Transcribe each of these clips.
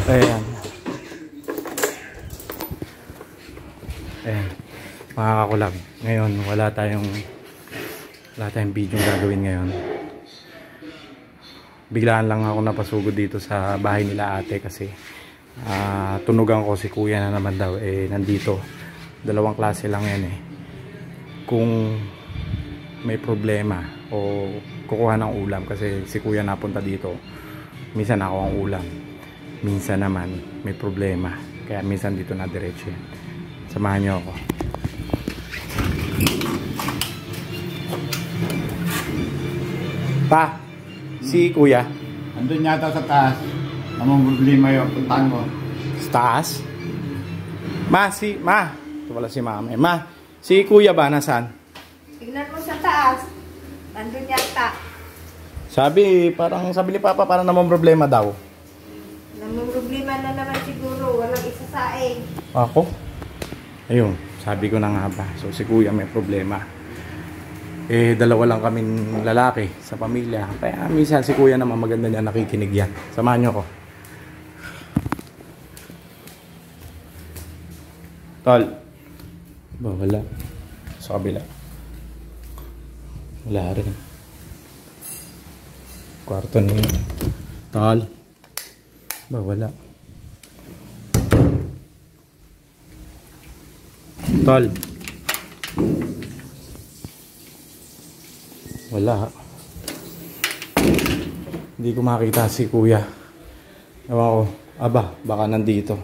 Ayan. Ayan. Mga kakulab. Ngayon, wala tayong video gagawin ngayon. Biglaan lang ako napasugod dito sa bahay nila ate kasi tunugan ko si kuya na naman daw. Nandito. Dalawang klase lang yan Kung may problema o kukuha ng ulam kasi si kuya napunta dito. Minsan ako ang ulam. Minsan naman may problema. Kaya minsan dito na diretso yan. Samahan niyo ako. Pa, si kuya andun yata sa taas. Namang problema yung puntahan mo. sa taas? Ma, ito wala si mama. Ma, si kuya ba nasaan? Tignan mo sa taas. Andun yata. Parang sabi ni Papa parang namang problema daw. Namang problema na naman siguro. Walang isasaing. Ako? Ayun, sabi ko na nga ba. So si kuya may problema. Dalawa lang kaming lalaki sa pamilya. Kaya minsan si kuya naman maganda niya nakikinig yan. Samahan niyo ako. Tol. Ba, wala. Sa kabila. Wala rin. Kwarto niya. Tol. Ba, wala. Tol. Wala. Hindi ko makita si kuya. Ewan ko. Aba, baka nandito.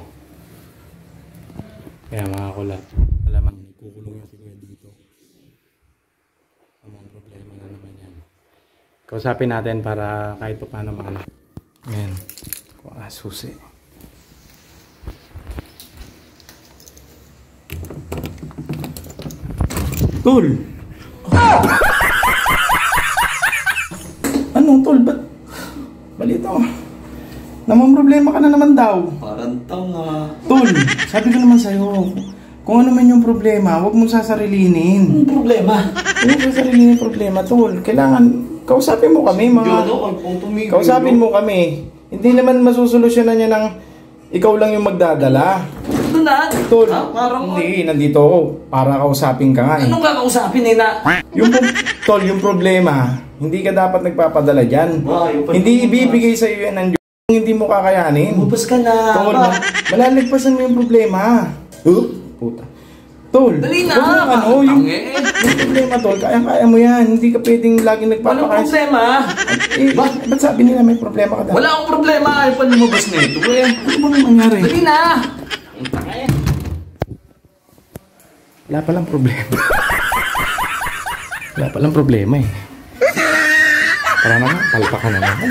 Kaya mga kulab, alamang kukulong yung si kuya dito. Amang problema na naman yan. Kausapin natin para kahit pa paano maano. Ayan. Kuha susi. Tol! Anong tol? Ba't? Balita ko. Namang problema ka na naman daw. Parang tanga. Tol, sabi ko naman sa'yo, kung ano man yung problema, huwag mong sasarilinin. Anong problema? Huwag mong sasarilinin yung problema, tol. Kailangan, kausapin mo kami, kausapin mo kami. Hindi naman masusolusyonan niya ng ikaw lang yung magdadala. Ito na? Tol, Parang hindi, nandito ako para kausapin ka nga Anong kakausapin na? Tol, yung problema, hindi ka dapat nagpapadala dyan. Hindi ibibigay sa iyo yan ng Diyos kung hindi mo kakayanin. Umubos ka na. Tol, malalagpasan mo yung problema. Puta. Tol, dali na. Yung problema, tol, kaya mo yan. Hindi ka pwedeng laging nagpapakain. Anong problema? Ba't sabi nila may problema ka daw? Wala akong problema. Ayaw pa lumabas na ito. Ano bang nangyari? Dali na. Wala palang problema. Wala palang problema Tara naman, palpa ka na naman.